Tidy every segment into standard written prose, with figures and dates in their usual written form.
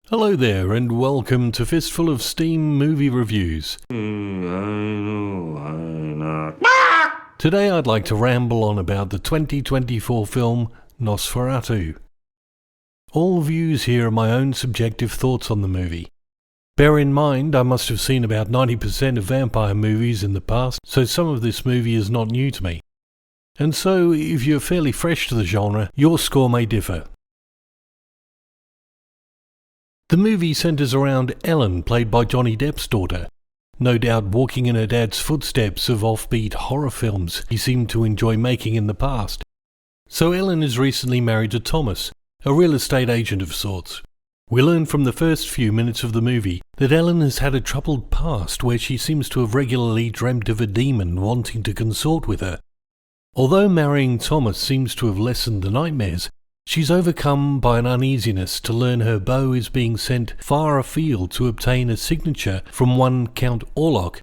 Hello there, and welcome to Fistful of Steam Movie Reviews. Today I'd like to ramble on about the 2024 film Nosferatu. All views here are my own subjective thoughts on the movie. Bear in mind, I must have seen about 90% of vampire movies in the past, so some of this movie is not new to me. And so, if you're fairly fresh to the genre, your score may differ. The movie centres around Ellen, played by Johnny Depp's daughter, no doubt walking in her dad's footsteps of offbeat horror films he seemed to enjoy making in the past. So Ellen is recently married to Thomas, a real estate agent of sorts. We learn from the first few minutes of the movie that Ellen has had a troubled past where she seems to have regularly dreamt of a demon wanting to consort with her. Although marrying Thomas seems to have lessened the nightmares, she's overcome by an uneasiness to learn her beau is being sent far afield to obtain a signature from one Count Orlok,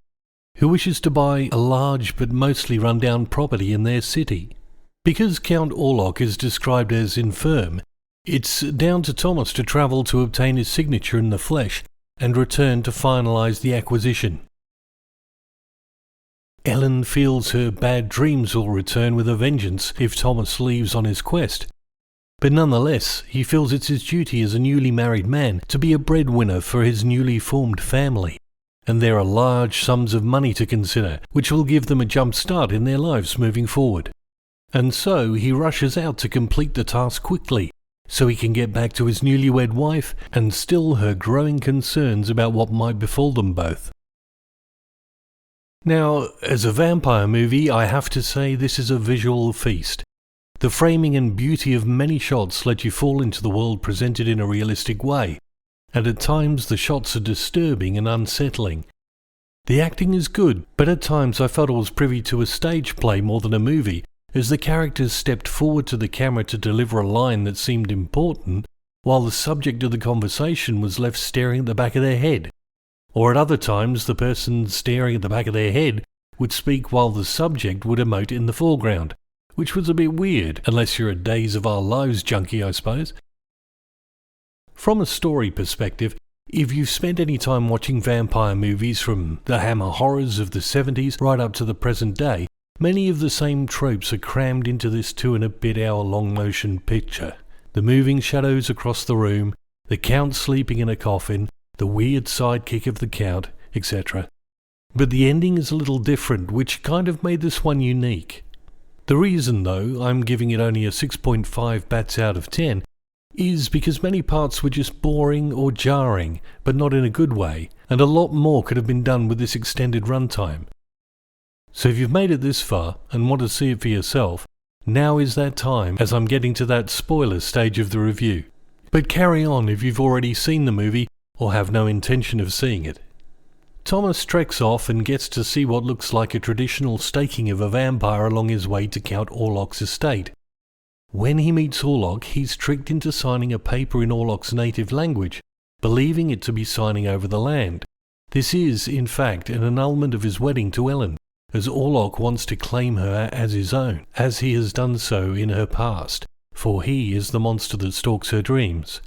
who wishes to buy a large but mostly run-down property in their city. Because Count Orlok is described as infirm, it's down to Thomas to travel to obtain his signature in the flesh and return to finalise the acquisition. Ellen feels her bad dreams will return with a vengeance if Thomas leaves on his quest. But nonetheless, he feels it's his duty as a newly married man to be a breadwinner for his newly formed family. And there are large sums of money to consider, which will give them a jump start in their lives moving forward. And so he rushes out to complete the task quickly, so he can get back to his newlywed wife and still her growing concerns about what might befall them both. Now, as a vampire movie, I have to say this is a visual feast. The framing and beauty of many shots let you fall into the world presented in a realistic way, and at times the shots are disturbing and unsettling. The acting is good, but at times I felt I was privy to a stage play more than a movie, as the characters stepped forward to the camera to deliver a line that seemed important, while the subject of the conversation was left staring at the back of their head. Or at other times the person staring at the back of their head would speak while the subject would emote in the foreground, which was a bit weird, unless you're a Days of Our Lives junkie, I suppose. From a story perspective, if you've spent any time watching vampire movies from the Hammer horrors of the 70s right up to the present day, many of the same tropes are crammed into this 2.5-hour long motion picture. The moving shadows across the room, the Count sleeping in a coffin, the weird sidekick of the Count, etc. But the ending is a little different, which kind of made this one unique. The reason, though, I'm giving it only a 6.5 bats out of 10 is because many parts were just boring or jarring, but not in a good way, and a lot more could have been done with this extended runtime. So if you've made it this far and want to see it for yourself, now is that time, as I'm getting to that spoiler stage of the review. But carry on if you've already seen the movie or have no intention of seeing it. Thomas treks off and gets to see what looks like a traditional staking of a vampire along his way to Count Orlok's estate. When he meets Orlok, he's tricked into signing a paper in Orlok's native language, believing it to be signing over the land. This is, in fact, an annulment of his wedding to Ellen, as Orlok wants to claim her as his own, as he has done so in her past, for he is the monster that stalks her dreams.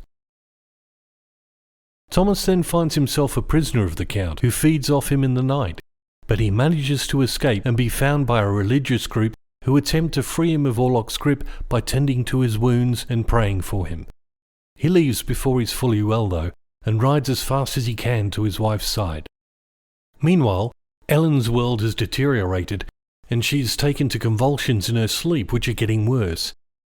Thomas then finds himself a prisoner of the Count, who feeds off him in the night, but he manages to escape and be found by a religious group who attempt to free him of Orlok's grip by tending to his wounds and praying for him. He leaves before he's fully well, though, and rides as fast as he can to his wife's side. Meanwhile, Ellen's world has deteriorated, and she's taken to convulsions in her sleep, which are getting worse.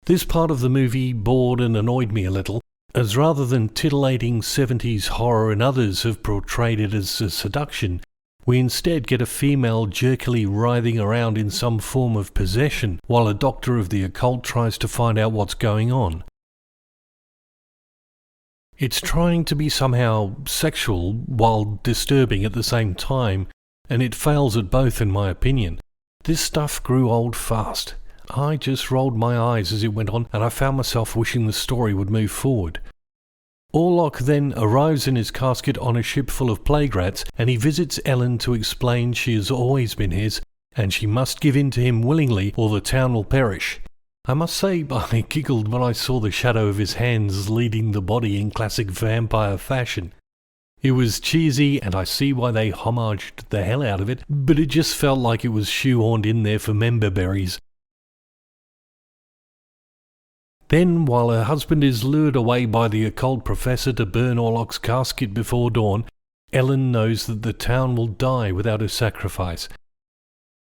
This part of the movie bored and annoyed me a little, as rather than titillating 70s horror and others have portrayed it as a seduction, we instead get a female jerkily writhing around in some form of possession while a doctor of the occult tries to find out what's going on. It's trying to be somehow sexual while disturbing at the same time, and it fails at both in my opinion. This stuff grew old fast. I just rolled my eyes as it went on, and I found myself wishing the story would move forward. Orlok then arrives in his casket on a ship full of plague rats, and he visits Ellen to explain she has always been his, and she must give in to him willingly or the town will perish. I must say I giggled when I saw the shadow of his hands leading the body in classic vampire fashion. It was cheesy, and I see why they homaged the hell out of it, but it just felt like it was shoehorned in there for member berries. Then, while her husband is lured away by the occult professor to burn Orlok's casket before dawn, Ellen knows that the town will die without her sacrifice.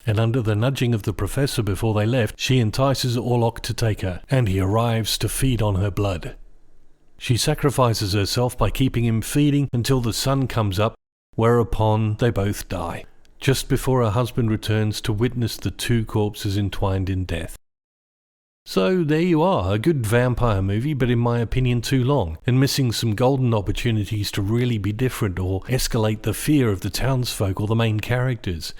And under the nudging of the professor before they left, she entices Orlok to take her, and he arrives to feed on her blood. She sacrifices herself by keeping him feeding until the sun comes up, whereupon they both die, just before her husband returns to witness the two corpses entwined in death. So there you are, a good vampire movie, but in my opinion too long, and missing some golden opportunities to really be different or escalate the fear of the townsfolk or the main characters.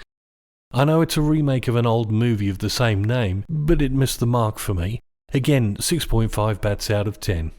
I know it's a remake of an old movie of the same name, but it missed the mark for me. Again, 6.5 bats out of 10.